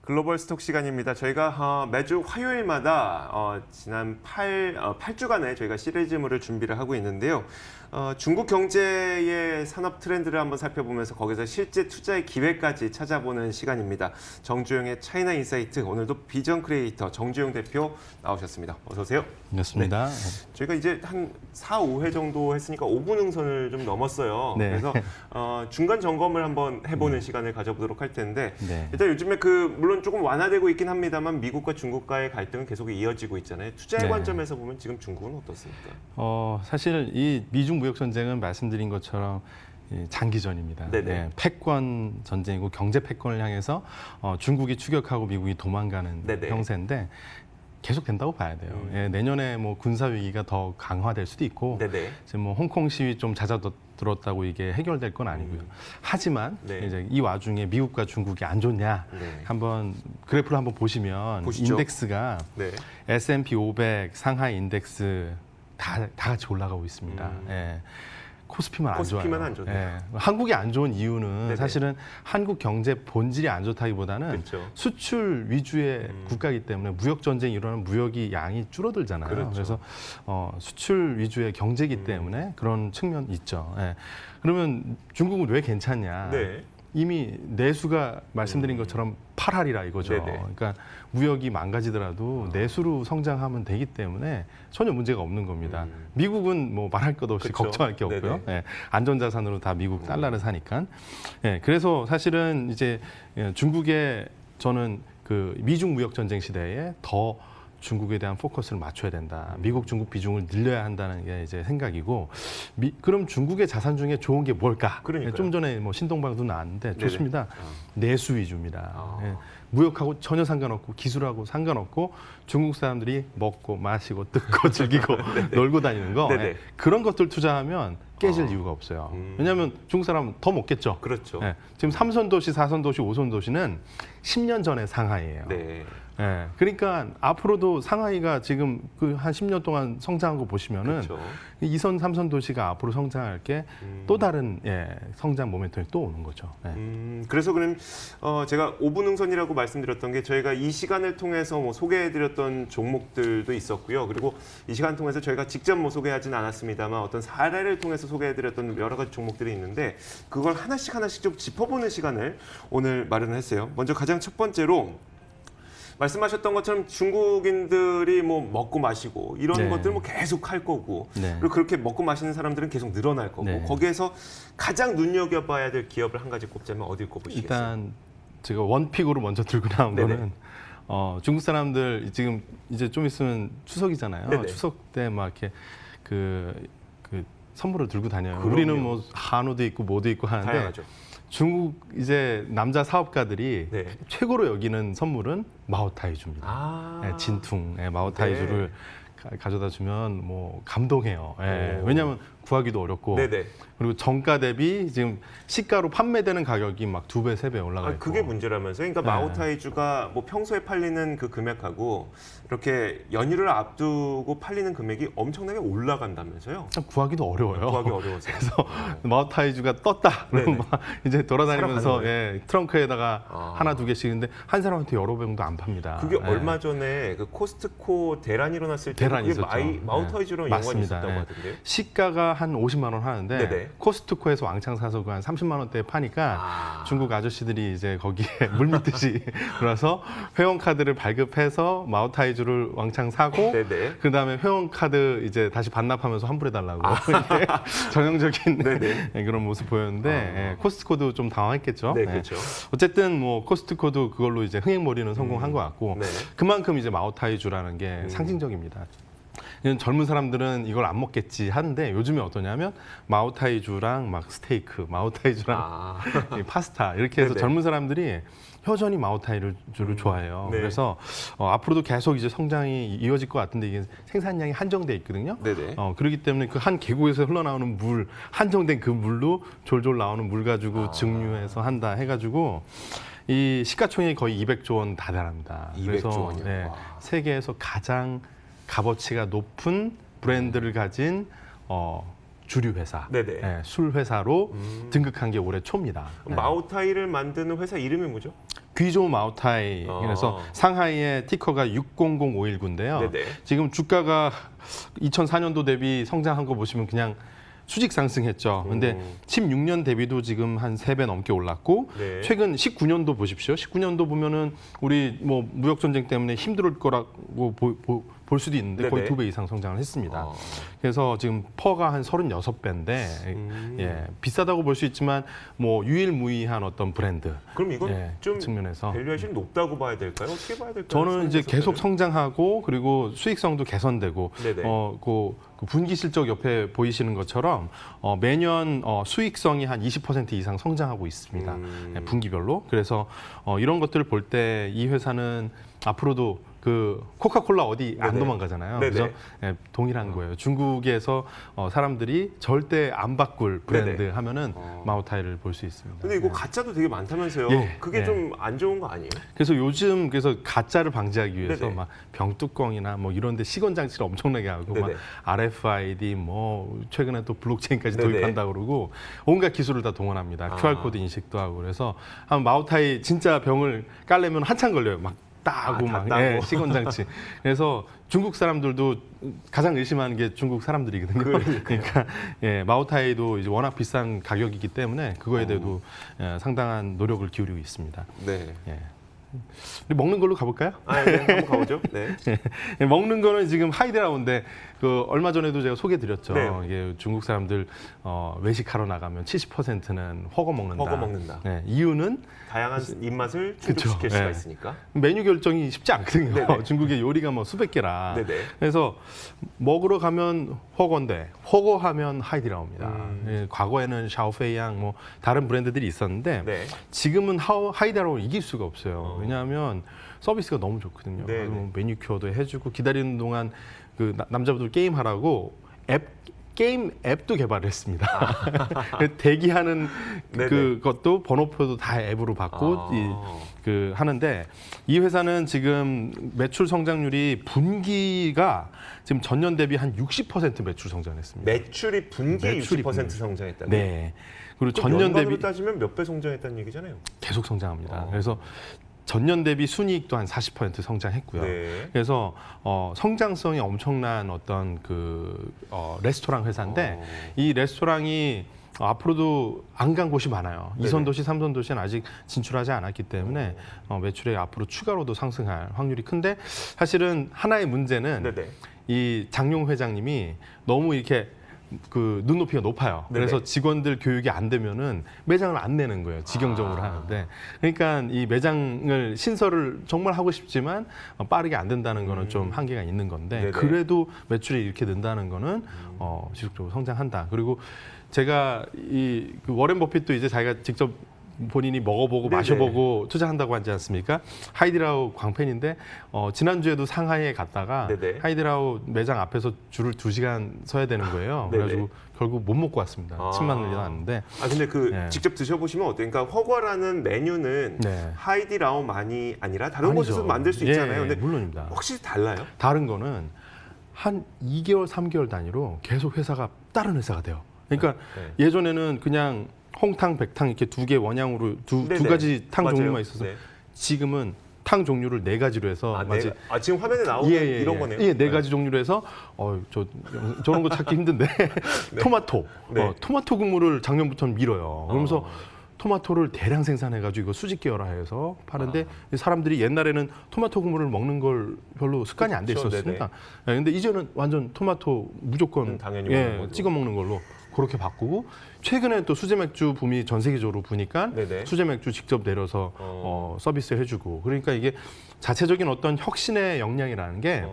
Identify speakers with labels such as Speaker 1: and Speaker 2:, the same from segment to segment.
Speaker 1: 글로벌 스톡 시간입니다. 저희가 매주 화요일마다 지난 8주간의 저희가 시리즈물을 준비를 하고 있는데요. 중국 경제의 산업 트렌드를 한번 살펴보면서 거기서 실제 투자의 기회까지 찾아보는 시간입니다. 정주영의 차이나 인사이트, 오늘도 비전 크리에이터 정주영 대표 나오셨습니다. 어서 오세요.
Speaker 2: 반갑습니다.
Speaker 1: 네. 저희가 이제 한 4, 5회 정도 했으니까 5분 응선을 좀 넘었어요.
Speaker 2: 네.
Speaker 1: 그래서 중간 점검을 한번 해보는 시간을 가져보도록 할 텐데
Speaker 2: 네.
Speaker 1: 일단 요즘에 물론 조금 완화되고 있긴 합니다만 미국과 중국과의 갈등은 계속 이어지고 있잖아요. 투자의
Speaker 2: 네.
Speaker 1: 관점에서 보면 지금 중국은 어떻습니까?
Speaker 2: 사실 이 미중 무역 전쟁은 말씀드린 것처럼 장기전입니다. 네, 패권 전쟁이고 경제 패권을 향해서 중국이 추격하고 미국이 도망가는
Speaker 1: 네네.
Speaker 2: 형세인데 계속 된다고 봐야 돼요. 내년에 뭐 군사 위기가 더 강화될 수도 있고,
Speaker 1: 네네.
Speaker 2: 지금 뭐 홍콩 시위 좀 잦아들었다고 이게 해결될 건 아니고요. 하지만
Speaker 1: 네.
Speaker 2: 이제 이 와중에 미국과 중국이 안 좋냐?
Speaker 1: 네.
Speaker 2: 한번 그래프를 한번 보시면
Speaker 1: 보시죠.
Speaker 2: 인덱스가
Speaker 1: 네.
Speaker 2: S&P 500, 상하이 인덱스 다 같이 올라가고 있습니다. 예. 코스피만 안 좋아요.
Speaker 1: 코스피만 안 좋네요.
Speaker 2: 예. 한국이 안 좋은 이유는
Speaker 1: 네네.
Speaker 2: 사실은 한국 경제 본질이 안 좋다기보다는
Speaker 1: 그렇죠.
Speaker 2: 수출 위주의 국가이기 때문에 무역 전쟁이 일어나면 무역이 양이 줄어들잖아요.
Speaker 1: 그렇죠.
Speaker 2: 그래서 수출 위주의 경제이기 때문에 그런 측면이 있죠. 예. 그러면 중국은 왜 괜찮냐?
Speaker 1: 네.
Speaker 2: 이미 내수가 말씀드린 것처럼 8할이라 이거죠.
Speaker 1: 네네.
Speaker 2: 그러니까 무역이 망가지더라도 내수로 성장하면 되기 때문에 전혀 문제가 없는 겁니다. 미국은 뭐 말할 것 없이
Speaker 1: 그쵸.
Speaker 2: 걱정할 게 없고요.
Speaker 1: 네네.
Speaker 2: 예, 안전자산으로 다 미국 달러를 사니까. 예, 그래서 사실은 이제 중국의 저는 그 미중 무역 전쟁 시대에 더 중국에 대한 포커스를 맞춰야 된다. 미국, 중국 비중을 늘려야 한다는 게 이제 생각이고, 그럼 중국의 자산 중에 좋은 게 뭘까?
Speaker 1: 그러니까요.
Speaker 2: 좀 전에 뭐 신동방도 나왔는데
Speaker 1: 네네.
Speaker 2: 좋습니다. 내수 위주입니다. 예. 무역하고 전혀 상관없고 기술하고 상관없고 중국 사람들이 먹고 마시고 뜯고 즐기고 놀고 다니는 거
Speaker 1: 네네.
Speaker 2: 예. 그런 것들 투자하면 깨질 이유가 없어요. 왜냐하면 중국 사람은 더 먹겠죠.
Speaker 1: 그렇죠.
Speaker 2: 예. 지금 3선 도시, 4선 도시, 5선 도시는 10년 전에 상하이예요.
Speaker 1: 네.
Speaker 2: 예, 그러니까 앞으로도 상하이가 지금 그 한 10년 동안 성장한 거 보시면은
Speaker 1: 그렇죠.
Speaker 2: 2선, 3선 도시가 앞으로 성장할 게 또 다른 성장 모멘텀이 또 오는 거죠. 예.
Speaker 1: 그래서 그럼 제가 5분 응선이라고 말씀드렸던 게 저희가 이 시간을 통해서 뭐 소개해드렸던 종목들도 있었고요. 그리고 이 시간 통해서 저희가 직접 뭐 소개하지는 않았습니다만 어떤 사례를 통해서 소개해드렸던 여러 가지 종목들이 있는데 그걸 하나씩 좀 짚어보는 시간을 오늘 마련했어요. 먼저 가장 첫 번째로 말씀하셨던 것처럼 중국인들이 뭐 먹고 마시고 이런
Speaker 2: 네.
Speaker 1: 것들 뭐 계속 할 거고
Speaker 2: 네.
Speaker 1: 그리고 그렇게 먹고 마시는 사람들은 계속 늘어날 거고
Speaker 2: 네.
Speaker 1: 거기에서 가장 눈여겨봐야 될 기업을 한 가지 꼽자면 어딜 꼽으시겠어요?
Speaker 2: 일단 제가 원픽으로 먼저 들고 나온
Speaker 1: 네네.
Speaker 2: 거는 중국 사람들 지금 이제 좀 있으면 추석이잖아요.
Speaker 1: 네네.
Speaker 2: 추석 때 막 이렇게 그 선물을 들고 다녀요.
Speaker 1: 그럼요.
Speaker 2: 우리는 뭐 한우도 있고 뭐도 있고 하는데
Speaker 1: 다양하죠.
Speaker 2: 중국 이제 남자 사업가들이
Speaker 1: 네.
Speaker 2: 최고로 여기는 선물은 마오타이주입니다.
Speaker 1: 아.
Speaker 2: 예, 진퉁 마오타이주를 가져다 주면 뭐 감동해요. 예,
Speaker 1: 오.
Speaker 2: 왜냐하면 구하기도 어렵고
Speaker 1: 네네.
Speaker 2: 그리고 정가 대비 지금 시가로 판매되는 가격이 막 2배, 3배 올라가 있고.
Speaker 1: 그게 문제라면서요. 그러니까
Speaker 2: 네.
Speaker 1: 마오타이주가 뭐 평소에 팔리는 그 금액하고 이렇게 연휴를 앞두고 팔리는 금액이 엄청나게 올라간다면서요.
Speaker 2: 참 구하기도 어려워요.
Speaker 1: 구하기 어려워서.
Speaker 2: 그래서 마오타이주가 떴다. 그럼
Speaker 1: 네네.
Speaker 2: 막 이제 돌아다니면서
Speaker 1: 사러 가는
Speaker 2: 트렁크에다가 하나, 두 개씩 있는데 한 사람한테 여러 병도 안 팝니다.
Speaker 1: 그게
Speaker 2: 예.
Speaker 1: 얼마 전에 그 코스트코 대란 일어났을 때
Speaker 2: 대란이
Speaker 1: 그게
Speaker 2: 있었죠.
Speaker 1: 마오타이주랑
Speaker 2: 네.
Speaker 1: 연관이
Speaker 2: 맞습니다.
Speaker 1: 있었다고
Speaker 2: 예.
Speaker 1: 하던데요.
Speaker 2: 시가가 한 50만 원 하는데
Speaker 1: 네네.
Speaker 2: 코스트코에서 왕창 사서 그 한 30만 원대에 파니까 중국 아저씨들이 이제 거기에 물밀듯이 들어서 회원카드를 발급해서 마오타이주를 왕창 사고
Speaker 1: 네네.
Speaker 2: 그다음에 회원카드 이제 다시 반납하면서 환불해달라고 이렇게 전형적인
Speaker 1: 네네.
Speaker 2: 그런 모습 보였는데 코스트코도 좀 당황했겠죠.
Speaker 1: 네,
Speaker 2: 예.
Speaker 1: 그렇죠.
Speaker 2: 어쨌든 뭐 코스트코도 그걸로 이제 흥행몰이는 성공한 것 같고
Speaker 1: 네.
Speaker 2: 그만큼 이제 마오타이주라는 게 상징적입니다. 젊은 사람들은 이걸 안 먹겠지 하는데 요즘에 어떠냐면 마오타이주랑 막 스테이크, 마오타이주랑 이 파스타 이렇게 해서
Speaker 1: 네네.
Speaker 2: 젊은 사람들이 여전히 마오타이주를 좋아해요.
Speaker 1: 네.
Speaker 2: 그래서 앞으로도 계속 이제 성장이 이어질 것 같은데 이게 생산량이 한정돼 있거든요.
Speaker 1: 네네.
Speaker 2: 그렇기 때문에 그 한 계곡에서 흘러나오는 물 한정된 그 물로 졸졸 나오는 물 가지고 증류해서 한다 해가지고 이 시가총액이 거의 200조 원 다달합니다.
Speaker 1: 200조 원이요?
Speaker 2: 네,
Speaker 1: 와.
Speaker 2: 세계에서 가장 값어치가 높은 브랜드를 가진 주류 회사,
Speaker 1: 네네.
Speaker 2: 술 회사로 등극한 게 올해 초입니다.
Speaker 1: 마오타이를 만드는 회사 이름이 뭐죠?
Speaker 2: 귀조 마오타이. 그래서 상하이의 티커가 600519인데요.
Speaker 1: 네네.
Speaker 2: 지금 주가가 2004년도 대비 성장한 거 보시면 그냥 수직 상승했죠. 근데 16년 대비도 지금 한 3배 넘게 올랐고
Speaker 1: 네.
Speaker 2: 최근 19년도 보십시오. 19년도 보면은 우리 뭐 무역 전쟁 때문에 힘들 거라고 볼 수도 있는데 거의
Speaker 1: 네네.
Speaker 2: 2배 이상 성장을 했습니다. 그래서 지금 퍼가 한 36배인데 예, 비싸다고 볼 수 있지만 뭐 유일무이한 어떤 브랜드.
Speaker 1: 그럼 이건
Speaker 2: 예,
Speaker 1: 좀
Speaker 2: 측면에서
Speaker 1: 밸류에이션이 높다고 봐야 될까요? 어떻게 봐야 될까요?
Speaker 2: 저는 이제
Speaker 1: 선에서는?
Speaker 2: 계속 성장하고 그리고 수익성도 개선되고
Speaker 1: 네네.
Speaker 2: 그 분기 실적 옆에 보이시는 것처럼 매년 수익성이 한 20% 이상 성장하고 있습니다. 예, 분기별로. 그래서 이런 것들을 볼 때 이 회사는 앞으로도 그 코카콜라 어디 안
Speaker 1: 네네.
Speaker 2: 도망가잖아요.
Speaker 1: 네네.
Speaker 2: 그래서 예, 동일한 거예요. 중국에서 사람들이 절대 안 바꿀 브랜드
Speaker 1: 네네.
Speaker 2: 하면은 마오타이를 볼 수 있습니다.
Speaker 1: 근데 이거
Speaker 2: 예.
Speaker 1: 가짜도 되게 많다면서요?
Speaker 2: 예,
Speaker 1: 그게
Speaker 2: 예.
Speaker 1: 좀 안 좋은 거 아니에요?
Speaker 2: 그래서 요즘 가짜를 방지하기 위해서
Speaker 1: 네네.
Speaker 2: 막 병뚜껑이나 뭐 이런데 시건 장치를 엄청나게 하고 막
Speaker 1: 네네.
Speaker 2: RFID 뭐 최근에 또 블록체인까지
Speaker 1: 네네.
Speaker 2: 도입한다 그러고 온갖 기술을 다 동원합니다.
Speaker 1: 아.
Speaker 2: QR 코드 인식도 하고 그래서 한 마오타이 진짜 병을 깔려면 한참 걸려요. 막 따고
Speaker 1: 다
Speaker 2: 막
Speaker 1: 따고.
Speaker 2: 예, 시건 장치. 그래서 중국 사람들도 가장 의심하는 게 중국 사람들이거든요. 그러니까 예, 마오타이도 이제 워낙 비싼 가격이기 때문에 그거에 대해도 상당한 노력을 기울이고 있습니다.
Speaker 1: 네.
Speaker 2: 예. 우리 먹는 걸로 가볼까요?
Speaker 1: 네, 한번 가보죠. 네.
Speaker 2: 예, 먹는 거는 지금 하이디라오인데 그 얼마 전에도 제가 소개드렸죠.
Speaker 1: 네.
Speaker 2: 이게 중국 사람들 외식하러 나가면 70%는 허거 먹는다.
Speaker 1: 허거 먹는다.
Speaker 2: 네, 이유는
Speaker 1: 다양한 입맛을 충족시킬
Speaker 2: 그쵸.
Speaker 1: 수가
Speaker 2: 네.
Speaker 1: 있으니까.
Speaker 2: 메뉴 결정이 쉽지 않거든요.
Speaker 1: 네네.
Speaker 2: 중국의 요리가 뭐 수백 개라.
Speaker 1: 네네.
Speaker 2: 그래서 먹으러 가면 허거인데 허거하면 하이디라오입니다. 예, 과거에는 샤오페이양 뭐 다른 브랜드들이 있었는데
Speaker 1: 네.
Speaker 2: 지금은 하이디라오를 이길 수가 없어요. 왜냐하면 서비스가 너무 좋거든요.
Speaker 1: 네네.
Speaker 2: 뭐 매니큐어도 해주고 기다리는 동안 그 남자분들 게임 하라고 게임 앱도 개발했습니다. 대기하는
Speaker 1: 네네.
Speaker 2: 그것도 번호표도 다 앱으로 받고 그 하는데 이 회사는 지금 매출 성장률이 분기가 지금 전년 대비 한 60% 매출 성장했습니다.
Speaker 1: 매출이 분기
Speaker 2: 매출이
Speaker 1: 60%
Speaker 2: 분기.
Speaker 1: 성장했다는.
Speaker 2: 네. 그리고
Speaker 1: 전년
Speaker 2: 전년 대비
Speaker 1: 따지면 몇 배 성장했다는 얘기잖아요.
Speaker 2: 계속 성장합니다. 그래서 전년 대비 순이익도 한 40% 성장했고요.
Speaker 1: 네.
Speaker 2: 그래서 성장성이 엄청난 어떤 레스토랑 회사인데 이 레스토랑이 앞으로도 안 간 곳이 많아요.
Speaker 1: 네네.
Speaker 2: 2선 도시, 3선 도시는 아직 진출하지 않았기 때문에 매출액 앞으로 추가로도 상승할 확률이 큰데 사실은 하나의 문제는
Speaker 1: 네네.
Speaker 2: 이 장용 회장님이 너무 이렇게 그 눈높이가 높아요.
Speaker 1: 네네.
Speaker 2: 그래서 직원들 교육이 안 되면은 매장을 안 내는 거예요. 직영적으로 하는데. 그러니까 이 매장을 신설을 정말 하고 싶지만 빠르게 안 된다는 거는 좀 한계가 있는 건데
Speaker 1: 네네.
Speaker 2: 그래도 매출이 이렇게 는다는 거는 지속적으로 성장한다. 그리고 제가 그 워렌 버핏도 이제 자기가 직접 본인이 먹어보고
Speaker 1: 네네.
Speaker 2: 마셔보고 투자한다고 하지 않습니까? 하이디라오 광팬인데 지난주에도 상하이에 갔다가
Speaker 1: 네네.
Speaker 2: 하이디라오 매장 앞에서 줄을 2시간 서야 되는 거예요.
Speaker 1: 네네.
Speaker 2: 그래가지고 결국 못 먹고 왔습니다. 침만 흘려놨는데
Speaker 1: 근데
Speaker 2: 네.
Speaker 1: 직접 드셔보시면 어때요? 그러니까 허거라는 메뉴는
Speaker 2: 네.
Speaker 1: 하이디라오만이 아니라 다른
Speaker 2: 아니죠.
Speaker 1: 곳에서 만들 수 있잖아요.
Speaker 2: 예,
Speaker 1: 근데
Speaker 2: 물론입니다.
Speaker 1: 확실히 달라요?
Speaker 2: 다른 거는 한 2개월, 3개월 단위로 계속 회사가 다른 회사가 돼요. 그러니까
Speaker 1: 네.
Speaker 2: 예전에는 그냥 홍탕, 백탕 이렇게 2개 원양으로 두
Speaker 1: 네네.
Speaker 2: 가지 탕
Speaker 1: 맞아요.
Speaker 2: 종류만 있어서
Speaker 1: 네.
Speaker 2: 지금은 탕 종류를 4가지로 해서 마치
Speaker 1: 지금 화면에 나오는 이런 거네요.
Speaker 2: 예, 4가지 종류로 해서 저런 거 찾기 힘든데 토마토,
Speaker 1: 네.
Speaker 2: 토마토 국물을 작년부터는 밀어요. 그러면서 토마토를 대량 생산해가지고 이거 수직 계열화해서 파는데 사람들이 옛날에는 토마토 국물을 먹는 걸 별로 습관이 안 돼
Speaker 1: 그렇죠.
Speaker 2: 있었습니다. 근데 이제는 완전 토마토 무조건
Speaker 1: 당연히 먹는 걸로.
Speaker 2: 찍어 먹는 걸로 그렇게 바꾸고 최근에 또 수제 맥주 붐이 전 세계적으로 부니까
Speaker 1: 네네.
Speaker 2: 수제 맥주 직접 내려서 서비스 해주고 그러니까 이게 자체적인 어떤 혁신의 역량이라는 게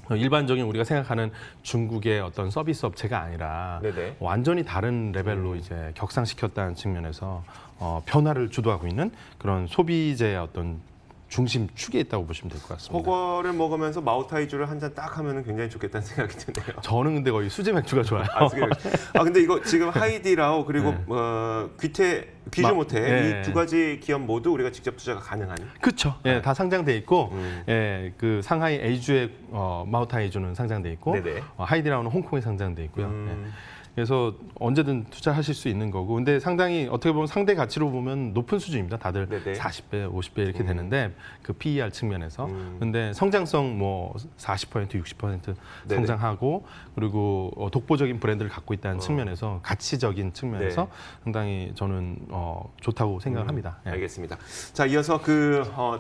Speaker 2: 일반적인 우리가 생각하는 중국의 어떤 서비스 업체가 아니라
Speaker 1: 네네.
Speaker 2: 완전히 다른 레벨로 이제 격상시켰다는 측면에서 변화를 주도하고 있는 그런 소비재의 어떤 중심축에 있다고 보시면 될 것 같습니다.
Speaker 1: 허거를 먹으면서 마오타이주를 한 잔 딱 하면 굉장히 좋겠다는 생각이 드네요.
Speaker 2: 저는 근데 거의 수제 맥주가 좋아요.
Speaker 1: 근데 이거 지금 하이디라오 그리고 귀주모테
Speaker 2: 네.
Speaker 1: 이 두 가지 기업 모두 우리가 직접 투자가 가능한.
Speaker 2: 그렇죠. 예, 다 상장돼 있고, 예, 그 상하이 A주의 마오타이주는 상장돼 있고,
Speaker 1: 네네.
Speaker 2: 하이디라오는 홍콩에 상장돼 있고요. 예. 그래서 언제든 투자하실 수 있는 거고. 근데 상당히 어떻게 보면 상대 가치로 보면 높은 수준입니다. 다들
Speaker 1: 네네.
Speaker 2: 40배, 50배 이렇게 되는데 그 PER 측면에서. 근데 성장성 뭐 40%, 60%
Speaker 1: 네네.
Speaker 2: 성장하고 그리고 독보적인 브랜드를 갖고 있다는 측면에서 가치적인 측면에서 상당히 저는 좋다고 생각을 합니다. 예.
Speaker 1: 알겠습니다. 자, 이어서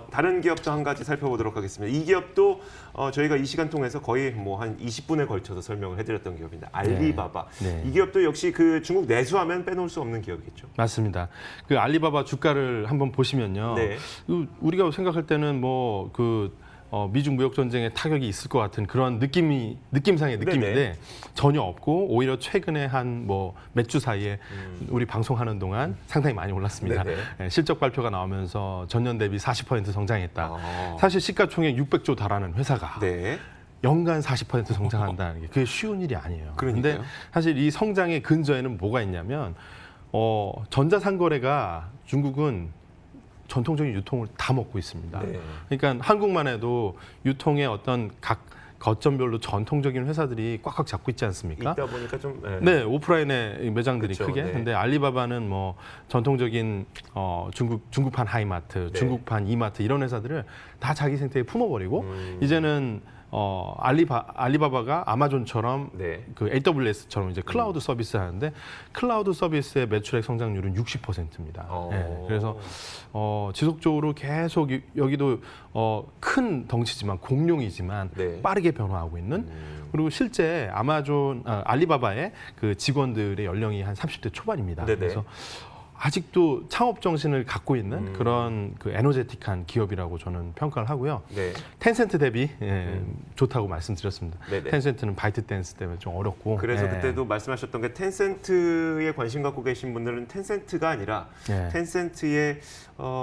Speaker 1: 다른 기업도 한 가지 살펴보도록 하겠습니다. 이 기업도 저희가 이 시간 통해서 거의 뭐 한 20분에 걸쳐서 설명을 해드렸던 기업인데 알리바바.
Speaker 2: 네.
Speaker 1: 이 기업도 역시 그 중국 내수하면 빼놓을 수 없는 기업이겠죠.
Speaker 2: 맞습니다. 그 알리바바 주가를 한번 보시면요.
Speaker 1: 네.
Speaker 2: 우리가 생각할 때는 뭐 미중 무역 전쟁에 타격이 있을 것 같은 그런 느낌상의 느낌인데
Speaker 1: 네네.
Speaker 2: 전혀 없고 오히려 최근에 한 뭐 몇 주 사이에 우리 방송하는 동안 상당히 많이 올랐습니다.
Speaker 1: 네네.
Speaker 2: 예, 실적 발표가 나오면서 전년 대비 40% 성장했다.
Speaker 1: 아.
Speaker 2: 사실 시가총액 600조 달하는 회사가
Speaker 1: 네.
Speaker 2: 연간 40% 성장한다는 게 그게 쉬운 일이 아니에요.
Speaker 1: 그러니까요.
Speaker 2: 근데 사실 이 성장의 근저에는 뭐가 있냐면 전자상거래가 중국은 전통적인 유통을 다 먹고 있습니다.
Speaker 1: 네.
Speaker 2: 그러니까 한국만 해도 유통의 어떤 각 거점별로 전통적인 회사들이 꽉꽉 잡고 있지 않습니까?
Speaker 1: 있다 보니까 좀
Speaker 2: 네, 오프라인의 매장들이
Speaker 1: 그쵸,
Speaker 2: 크게.
Speaker 1: 네.
Speaker 2: 근데 알리바바는 뭐 전통적인 중국판 하이마트,
Speaker 1: 네.
Speaker 2: 중국판 이마트 이런 회사들을 다 자기 생태에 품어버리고 이제는 알리바바가 아마존처럼
Speaker 1: 네.
Speaker 2: 그 AWS처럼 이제 클라우드 서비스 하는데 클라우드 서비스의 매출액 성장률은 60%입니다. 그래서 지속적으로 계속 여기도 큰 덩치지만 공룡이지만
Speaker 1: 네.
Speaker 2: 빠르게 변화하고 있는 그리고 실제 알리바바의 그 직원들의 연령이 한 30대 초반입니다.
Speaker 1: 네네.
Speaker 2: 그래서 아직도 창업 정신을 갖고 있는 그런 그 에너제틱한 기업이라고 저는 평가를 하고요.
Speaker 1: 네.
Speaker 2: 텐센트 대비 좋다고 말씀드렸습니다.
Speaker 1: 네네.
Speaker 2: 텐센트는 바이트댄스 때문에 좀 어렵고.
Speaker 1: 그래서
Speaker 2: 예.
Speaker 1: 그때도 말씀하셨던 게 텐센트에 관심 갖고 계신 분들은 텐센트가 아니라
Speaker 2: 예.
Speaker 1: 텐센트의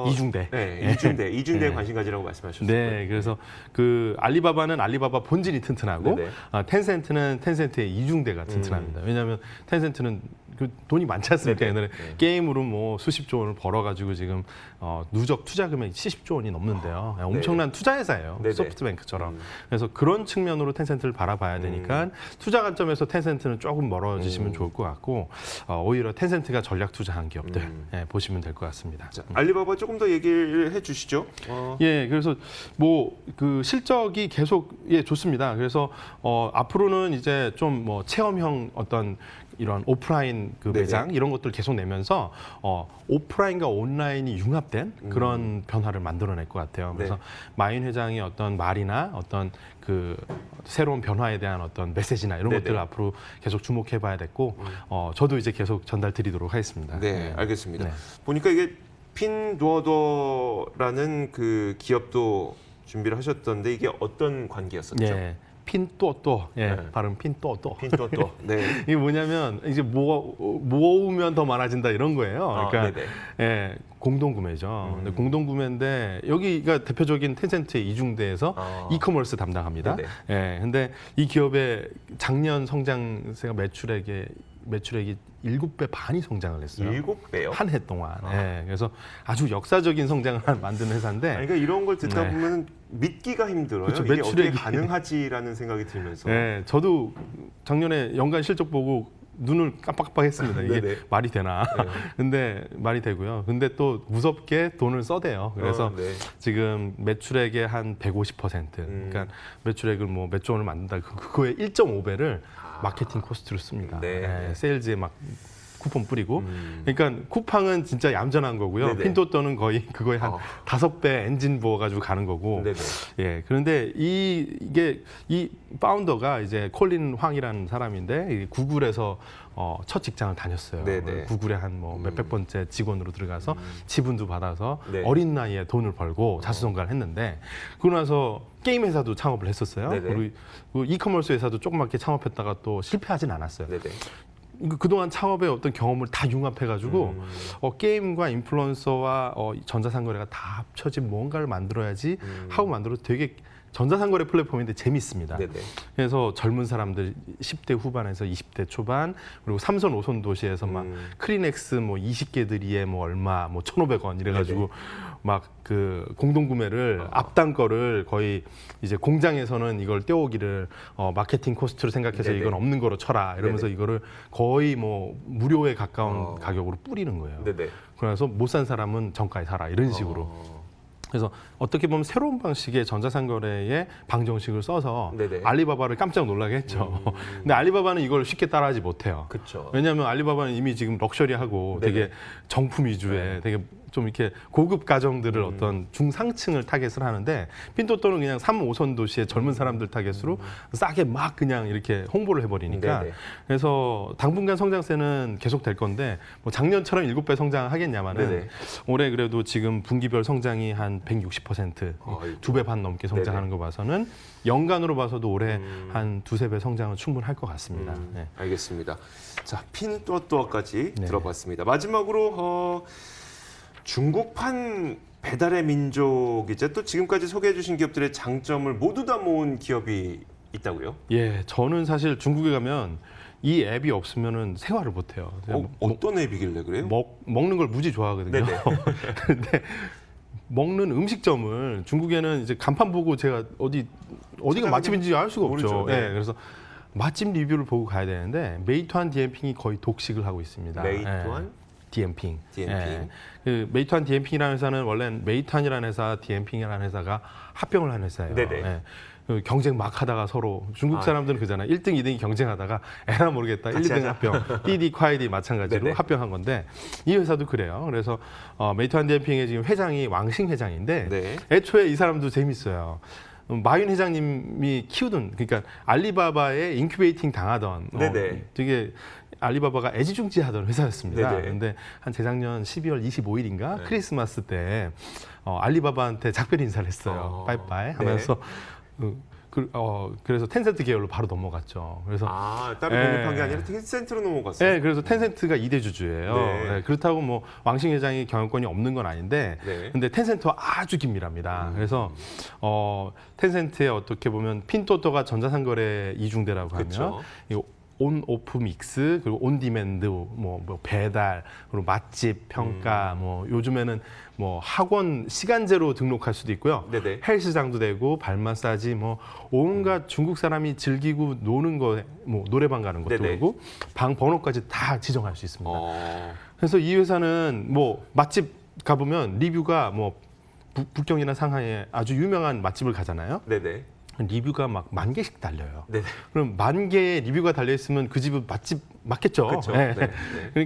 Speaker 2: 이중대.
Speaker 1: 네, 이중대에
Speaker 2: 예.
Speaker 1: 관심 가지라고 말씀하셨어요.
Speaker 2: 네, 그래서 그 알리바바는 알리바바 본질이 튼튼하고
Speaker 1: 네네.
Speaker 2: 텐센트는 텐센트의 이중대가 튼튼합니다. 왜냐하면 텐센트는 그 돈이 많지 않습니까?
Speaker 1: 네네.
Speaker 2: 옛날에
Speaker 1: 네.
Speaker 2: 게임으로 뭐 수십조 원을 벌어가지고 지금 누적 투자 금액이 70조 원이 넘는데요. 엄청난 투자 회사예요.
Speaker 1: 네네.
Speaker 2: 소프트뱅크처럼. 그래서 그런 측면으로 텐센트를 바라봐야 되니까 투자 관점에서 텐센트는 조금 멀어지시면 좋을 것 같고 오히려 텐센트가 전략 투자한 기업들 보시면 될 것 같습니다.
Speaker 1: 자, 알리바바 조금 더 얘기를 해주시죠.
Speaker 2: 예, 그래서 뭐 그 실적이 계속 좋습니다. 그래서 앞으로는 이제 좀 뭐 체험형 어떤 이런 오프라인 그
Speaker 1: 네네.
Speaker 2: 매장 이런 것들 계속 내면서 오프라인과 온라인이 융합된 그런 변화를 만들어낼 것 같아요. 그래서
Speaker 1: 네.
Speaker 2: 마인 회장의 어떤 말이나 어떤 그 새로운 변화에 대한 어떤 메시지나 이런
Speaker 1: 네네.
Speaker 2: 것들을 앞으로 계속 주목해봐야 됐고 저도 이제 계속 전달드리도록 하겠습니다.
Speaker 1: 네, 알겠습니다.
Speaker 2: 네.
Speaker 1: 보니까 이게 핀두어더라는 그 기업도 준비를 하셨던데 이게 어떤 관계였었죠?
Speaker 2: 예, 핀또또,
Speaker 1: 네.
Speaker 2: 발음 핀또또.
Speaker 1: 핀두어더. 네.
Speaker 2: 이게 뭐냐면 이제 모으면 더 많아진다 이런 거예요. 그러니까
Speaker 1: 네네.
Speaker 2: 공동구매죠. 근데 공동구매인데 여기가 대표적인 텐센트의 이중대에서 이커머스 담당합니다.
Speaker 1: 네네.
Speaker 2: 근데 이 기업의 작년 성장세가 매출액이 7배 반이 성장을 했어요.
Speaker 1: 7배요?
Speaker 2: 한 해 동안. 그래서 아주 역사적인 성장을 만든 회사인데.
Speaker 1: 그러니까 이런 걸 듣다
Speaker 2: 네.
Speaker 1: 보면 믿기가 힘들어요.
Speaker 2: 그렇죠,
Speaker 1: 이게 어떻게
Speaker 2: 매출액이-
Speaker 1: 가능하지라는 생각이 들면서.
Speaker 2: 저도 작년에 연간 실적 보고 눈을 깜빡깜빡했습니다. 이게
Speaker 1: 네네.
Speaker 2: 말이 되나?
Speaker 1: 네.
Speaker 2: 근데 말이 되고요. 근데 또 무섭게 돈을 써대요. 그래서
Speaker 1: 네.
Speaker 2: 지금 매출액의 한 150%. 그러니까 매출액을 뭐 몇 조 원을 만든다. 그거의 1.5배를 마케팅 코스트로 씁니다.
Speaker 1: 네.
Speaker 2: 세일즈에 막 쿠폰 뿌리고. 그러니까 쿠팡은 진짜 얌전한 거고요.
Speaker 1: 네네.
Speaker 2: 핀토또는 거의 그거의 한 5배 엔진 부어가지고 가는 거고.
Speaker 1: 네네.
Speaker 2: 그런데 이게 이 파운더가 이제 콜린 황이라는 사람인데 이 구글에서 첫 직장을 다녔어요.
Speaker 1: 네네.
Speaker 2: 구글에 한 뭐 몇백 번째 직원으로 들어가서 지분도 받아서
Speaker 1: 네.
Speaker 2: 어린 나이에 돈을 벌고 자수성가를 했는데 그러고 나서 게임 회사도 창업을 했었어요.
Speaker 1: 네네.
Speaker 2: 그리고 그 이커머스 회사도 조그맣게 창업했다가 또 실패하진 않았어요.
Speaker 1: 네네.
Speaker 2: 그동안 창업의 어떤 경험을 다 융합해가지고 게임과 인플루언서와 전자상거래가 다 합쳐진 뭔가를 만들어야지 하고 만들어서 되게 전자상거래 플랫폼인데 재밌습니다.
Speaker 1: 네네.
Speaker 2: 그래서 젊은 사람들 10대 후반에서 20대 초반 그리고 3선 5선 도시에서 막 크리넥스 뭐 20개들이에 뭐 얼마 뭐 1,500원 이래가지고 막 그 공동 구매를 앞단 거를 거의 이제 공장에서는 이걸 떼오기를 마케팅 코스트로 생각해서
Speaker 1: 네네.
Speaker 2: 이건 없는 거로 쳐라 이러면서
Speaker 1: 네네.
Speaker 2: 이거를 거의 뭐 무료에 가까운 가격으로 뿌리는 거예요.
Speaker 1: 네네.
Speaker 2: 그래서 못 산 사람은 정가에 사라 이런 식으로. 그래서 어떻게 보면 새로운 방식의 전자상거래의 방정식을 써서
Speaker 1: 네네.
Speaker 2: 알리바바를 깜짝 놀라게 했죠. 근데 알리바바는 이걸 쉽게 따라하지 못해요.
Speaker 1: 그렇죠.
Speaker 2: 왜냐하면 알리바바는 이미 지금 럭셔리하고
Speaker 1: 네네.
Speaker 2: 되게 정품 위주의 되게 좀 이렇게 고급 가정들을 어떤 중상층을 타겟을 하는데 핀토토는 그냥 3, 5선 도시의 젊은 사람들 타겟으로 싸게 막 그냥 이렇게 홍보를 해버리니까
Speaker 1: 네네.
Speaker 2: 그래서 당분간 성장세는 계속 될 건데 뭐 작년처럼 7배 성장하겠냐마는
Speaker 1: 네네.
Speaker 2: 올해 그래도 지금 분기별 성장이 한 160%
Speaker 1: 아이고.
Speaker 2: 2배 반 넘게 성장하는 거 봐서는 연간으로 봐서도 올해 한 2~3배 성장은 충분할 것 같습니다. 네.
Speaker 1: 알겠습니다. 자, 핀또또까지
Speaker 2: 네.
Speaker 1: 들어봤습니다. 마지막으로 중국판 배달의 민족이자 또 지금까지 소개해 주신 기업들의 장점을 모두 다 모은 기업이 있다고요?
Speaker 2: 예, 저는 사실 중국에 가면 이 앱이 없으면은 생활을 못 해요.
Speaker 1: 어떤 앱이길래 그래요?
Speaker 2: 먹는 걸 무지 좋아하거든요.
Speaker 1: 네네.
Speaker 2: 근데 먹는 음식점을 중국에는 이제 간판 보고 제가 어디가
Speaker 1: 찾아가긴
Speaker 2: 맛집인지 알 수가 없죠.
Speaker 1: 모르죠. 네.
Speaker 2: 예, 그래서 맛집 리뷰를 보고 가야 되는데 메이투안 디엠핑이 거의 독식을 하고 있습니다.
Speaker 1: 메이투안?
Speaker 2: 디엠핑.
Speaker 1: 디엠핑.
Speaker 2: 그 메이투안 디엠핑이라는 회사는 원래는 메이투안이라는 회사, 디엠핑이라는 회사가 합병을 한 회사예요.
Speaker 1: 네네.
Speaker 2: 예. 그 경쟁 막 하다가 서로 중국
Speaker 1: 아,
Speaker 2: 사람들은 그잖아요. 1등, 2등이 경쟁하다가 에라 모르겠다. 1,
Speaker 1: 같이
Speaker 2: 2등
Speaker 1: 하자.
Speaker 2: 합병. 띠디, 콰이디 마찬가지로
Speaker 1: 네네.
Speaker 2: 합병한 건데 이 회사도 그래요. 그래서 메이투안 디엠핑의 지금 회장이 왕싱 회장인데
Speaker 1: 네.
Speaker 2: 애초에 이 사람도 재밌어요. 마윤 회장님이 키우던 그러니까 알리바바에 인큐베이팅 당하던
Speaker 1: 네네.
Speaker 2: 되게 알리바바가 애지중지하던 회사였습니다.
Speaker 1: 네네.
Speaker 2: 그런데 한 재작년 12월 25일인가 크리스마스 때 알리바바한테 작별 인사를 했어요. 빠이빠이 하면서 그래서 텐센트 계열로 바로 넘어갔죠. 그래서
Speaker 1: 따로
Speaker 2: 예.
Speaker 1: 독립한 게 아니라 텐센트로 넘어갔어요.
Speaker 2: 네, 그래서 텐센트가 2대 주주예요.
Speaker 1: 네.
Speaker 2: 네, 그렇다고 뭐 왕싱 회장이 경영권이 없는 건 아닌데,
Speaker 1: 네.
Speaker 2: 근데 텐센트와 아주 긴밀합니다. 그래서 텐센트에 어떻게 보면 핀토토가 전자상거래 이중대라고 하면
Speaker 1: 그쵸.
Speaker 2: 이 온 오프 믹스 그리고 온 디맨드 뭐 배달 그리고 맛집 평가 뭐 요즘에는 뭐 학원 시간제로 등록할 수도 있고요.
Speaker 1: 네네.
Speaker 2: 헬스장도 되고 발 마사지 뭐 온갖 중국 사람이 즐기고 노는 거 뭐 노래방 가는 것도
Speaker 1: 네네.
Speaker 2: 그렇고 방 번호까지 다 지정할 수 있습니다.
Speaker 1: 어,
Speaker 2: 그래서 이 회사는 뭐 맛집 가보면 리뷰가 뭐 북경이나 상하이에 아주 유명한 맛집을 가잖아요.
Speaker 1: 네네.
Speaker 2: 리뷰가 막 10,000개씩 달려요.
Speaker 1: 네네.
Speaker 2: 그럼 10,000개의 리뷰가 달려 있으면 그 집은 맛집 맞겠죠.
Speaker 1: 그쵸.
Speaker 2: 예.
Speaker 1: 네, 네.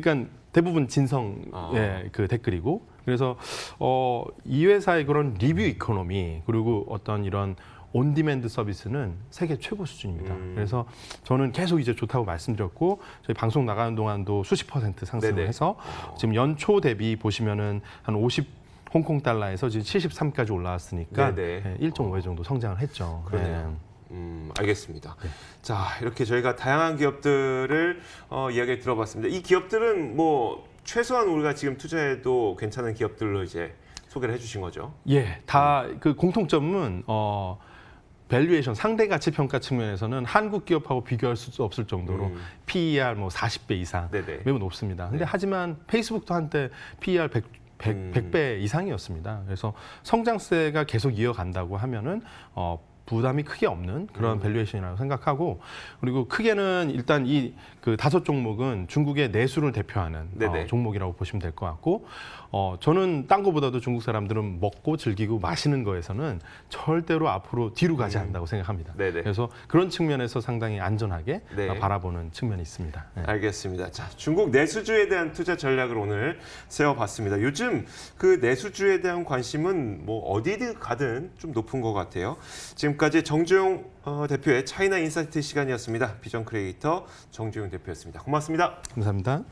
Speaker 2: 그러니까 대부분 진성의 그 댓글이고 그래서 이 회사의 그런 리뷰 이코노미 그리고 어떤 이런 온디맨드 서비스는 세계 최고 수준입니다. 그래서 저는 계속 이제 좋다고 말씀드렸고 저희 방송 나가는 동안도 수십 % 상승해서 지금 연초 대비 보시면은 한 50 홍콩 달러에서 지금 73까지 올라왔으니까
Speaker 1: 네네.
Speaker 2: 1.5배 정도 성장을 했죠.
Speaker 1: 그러네요.
Speaker 2: 네.
Speaker 1: 알겠습니다.
Speaker 2: 네.
Speaker 1: 자, 이렇게 저희가 다양한 기업들을 이야기를 들어봤습니다. 이 기업들은 뭐 최소한 우리가 지금 투자해도 괜찮은 기업들로 이제 소개를 해주신 거죠.
Speaker 2: 예, 다 그 공통점은 밸류에이션 상대 가치 평가 측면에서는 한국 기업하고 비교할 수 없을 정도로 PER 뭐 40배 이상
Speaker 1: 네네.
Speaker 2: 매우 높습니다. 근데 하지만 페이스북도 한때 PER 100배 이상이었습니다. 그래서 성장세가 계속 이어간다고 하면은 부담이 크게 없는 그런 밸류에이션이라고 생각하고 그리고 크게는 일단 이 그 5 종목은 중국의 내수를 대표하는
Speaker 1: 네네.
Speaker 2: 종목이라고 보시면 될 것 같고 저는 딴 거보다도 중국 사람들은 먹고 즐기고 마시는 거에서는 절대로 앞으로 뒤로 가지 않는다고 생각합니다.
Speaker 1: 네네.
Speaker 2: 그래서 그런 측면에서 상당히 안전하게
Speaker 1: 네.
Speaker 2: 바라보는 측면이 있습니다. 네.
Speaker 1: 알겠습니다. 자, 중국 내수주에 대한 투자 전략을 오늘 세워봤습니다. 요즘 그 내수주에 대한 관심은 뭐 어디든 가든 좀 높은 것 같아요. 지금까지 정주영 대표의 차이나 인사이트 시간이었습니다. 비전 크리에이터 정주영 대표였습니다. 고맙습니다.
Speaker 2: 감사합니다.